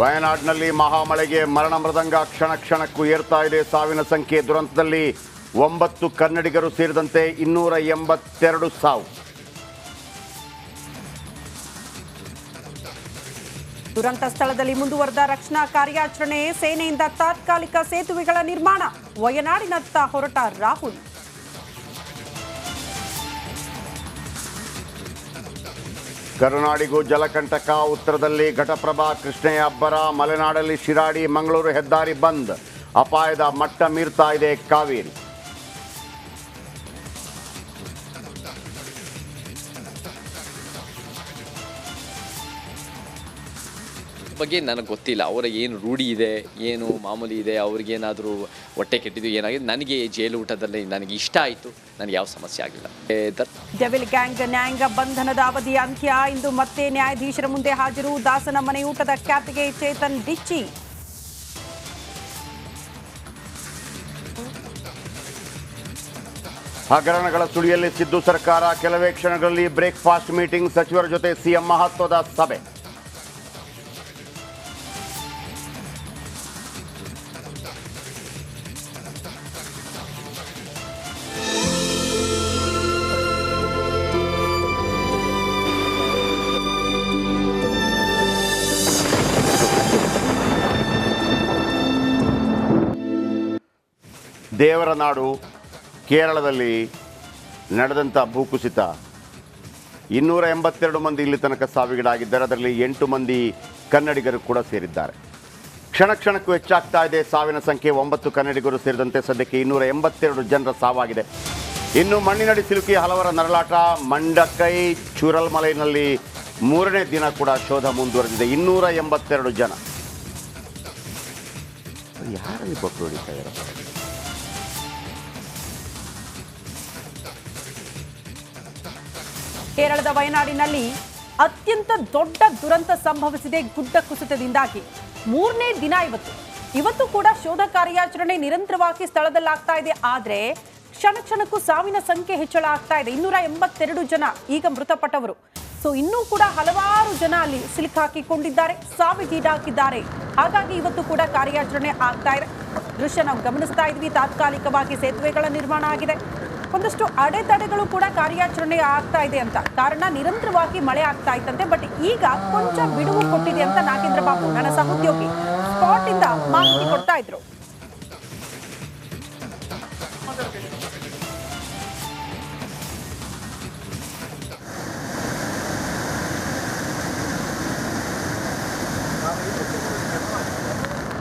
ವಯನಾಡಿನಲ್ಲಿ ಮಹಾಮಳೆಗೆ ಮರಣ ಮೃದಂಗ ಕ್ಷಣ ಕ್ಷಣಕ್ಕೂ ಏರ್ತಾ ಇದೆ. ಸಾವಿನ ಸಂಖ್ಯೆ. ದುರಂತದಲ್ಲಿ 9 ಕನ್ನಡಿಗರು ಸೇರಿದಂತೆ 282 ಸಾವು. ದುರಂತ ಸ್ಥಳದಲ್ಲಿ ಮುಂದುವರೆದ ರಕ್ಷಣಾ ಕಾರ್ಯಾಚರಣೆ. ಸೇನೆಯಿಂದ ತಾತ್ಕಾಲಿಕ ಸೇತುವೆಗಳ ನಿರ್ಮಾಣ. ವಯನಾಡಿನತ್ತ ಹೊರಟ ರಾಹುಲ್. ಕರುನಾಡಿಗೂ ಜಲಕಂಟಕ. ಉತ್ತರದಲ್ಲಿ ಘಟಪ್ರಭಾ, ಕೃಷ್ಣೆಯ ಅಬ್ಬರ. ಮಲೆನಾಡಲ್ಲಿ ಶಿರಾಡಿ ಮಂಗಳೂರು ಹೆದ್ದಾರಿ ಬಂದ್. ಅಪಾಯದ ಮಟ್ಟ ಮೀರ್ತಾ ಇದೆ ಕಾವೇರಿ. ಬಗ್ಗೆ ನನಗೆ ಗೊತ್ತಿಲ್ಲ. ಅವರ ಏನು ರೂಢಿ ಇದೆ, ಏನು ಮಾಮೂಲಿ ಇದೆ, ಅವ್ರಿಗೇನಾದರೂ ಹೊಟ್ಟೆ ಕೆಟ್ಟಿದ್ದು ಏನಾಗಿದೆ. ನನಗೆ ಜೈಲು ಊಟದಲ್ಲಿ ನನಗೆ ಇಷ್ಟ ಆಯಿತು. ನನಗೆ ಯಾವ ಸಮಸ್ಯೆ ಆಗಿಲ್ಲ. ಡೆವಿಲ್ ಗ್ಯಾಂಗ್ ನ್ಯಾಯಾಂಗ ಬಂಧನದ ಅವಧಿ ಅಂತ್ಯ. ಇಂದು ಮತ್ತೆ ನ್ಯಾಯಾಧೀಶರ ಮುಂದೆ ಹಾಜರು. ದಾಸನ ಮನೆ ಊಟದ ಖ್ಯಾತಿಗೆ ಚೇತನ್ ಡಿಚ್ಚಿ. ಹಗರಣಗಳ ಸುಳಿಯಲ್ಲಿ ಸಿದ್ದು ಸರ್ಕಾರ. ಕೆಲವೇ ಕ್ಷಣಗಳಲ್ಲಿ ಬ್ರೇಕ್ಫಾಸ್ಟ್ ಮೀಟಿಂಗ್. ಸಚಿವರ ಜೊತೆ ಸಿಎಂ ಮಹತ್ವದ ಸಭೆ. ದೇವರ ನಾಡು ಕೇರಳದಲ್ಲಿ ನಡೆದಂಥ ಭೂಕುಸಿತ. 282 ಮಂದಿ ಇಲ್ಲಿ ತನಕ ಸಾವಿಗೀಡಾಗಿದ್ದಾರೆ. ಅದರಲ್ಲಿ 8 ಮಂದಿ ಕನ್ನಡಿಗರು ಕೂಡ ಸೇರಿದ್ದಾರೆ. ಕ್ಷಣ ಕ್ಷಣಕ್ಕೂ ಹೆಚ್ಚಾಗ್ತಾ ಇದೆ ಸಾವಿನ ಸಂಖ್ಯೆ. 9 ಕನ್ನಡಿಗರು ಸೇರಿದಂತೆ ಸದ್ಯಕ್ಕೆ 282 ಜನರ ಸಾವಾಗಿದೆ. ಇನ್ನು ಮಣ್ಣಿನಡಿ ಸಿಲುಕಿ ಹಲವರ ನರಳಾಟ. ಮಂಡಕೈ ಚೂರಲ್ಮಲೆಯಲ್ಲಿ 3ನೇ ದಿನ ಕೂಡ ಶೋಧ ಮುಂದುವರೆದಿದೆ. 282 ಜನ. ಯಾರಲ್ಲಿ ಪಟ್ಟು ಹೊಡಿತಾ ಇದ್ದಾರೆ? ಕೇರಳದ ವಯನಾಡಿನಲ್ಲಿ ಅತ್ಯಂತ ದೊಡ್ಡ ದುರಂತ ಸಂಭವಿಸಿದೆ ಗುಡ್ಡ ಕುಸಿತದಿಂದಾಗಿ. 3ನೇ ದಿನ ಇವತ್ತು ಕೂಡ ಶೋಧ ಕಾರ್ಯಾಚರಣೆ ನಿರಂತರವಾಗಿ ಸ್ಥಳದಲ್ಲಾಗ್ತಾ ಇದೆ. ಆದರೆ ಕ್ಷಣ ಕ್ಷಣಕ್ಕೂ ಸಾವಿನ ಸಂಖ್ಯೆ ಹೆಚ್ಚಳ ಆಗ್ತಾ ಇದೆ. 282 ಜನ ಈಗ ಮೃತಪಟ್ಟವರು. ಸೊ ಇನ್ನೂ ಕೂಡ ಹಲವಾರು ಜನ ಅಲ್ಲಿ ಸಿಲುಕಾಕಿಕೊಂಡಿದ್ದಾರೆ, ಸಾವಿಗೀಡಾಗಿದ್ದಾರೆ. ಹಾಗಾಗಿ ಇವತ್ತು ಕೂಡ ಕಾರ್ಯಾಚರಣೆ ಆಗ್ತಾ ಇದೆ. ದೃಶ್ಯ ನಾವು ಗಮನಿಸ್ತಾ ಇದ್ವಿ. ತಾತ್ಕಾಲಿಕವಾಗಿ ಸೇತುವೆಗಳ ನಿರ್ಮಾಣ ಆಗಿದೆ. ಒಂದಷ್ಟು ಅಡೆತಡೆಗಳು ಕೂಡ ಕಾರ್ಯಾಚರಣೆ ಆಗ್ತಾ ಇದೆ ಅಂತ. ಕಾರಣ ನಿರಂತರವಾಗಿ ಮಳೆ ಆಗ್ತಾ ಇತ್ತಂತೆ. ಬಟ್ ಈಗ ಕೊಂಚ ಬಿಡುವು ಕೊಟ್ಟಿದೆ ಅಂತ ನಾಗೇಂದ್ರ ಬಾಬು, ನನ್ನ ಸಹೋದ್ಯೋಗಿ, ಸ್ಪಾಟ್ ಇಂದ ಮಾಹಿತಿ ಕೊಡ್ತಾ ಇದ್ರು.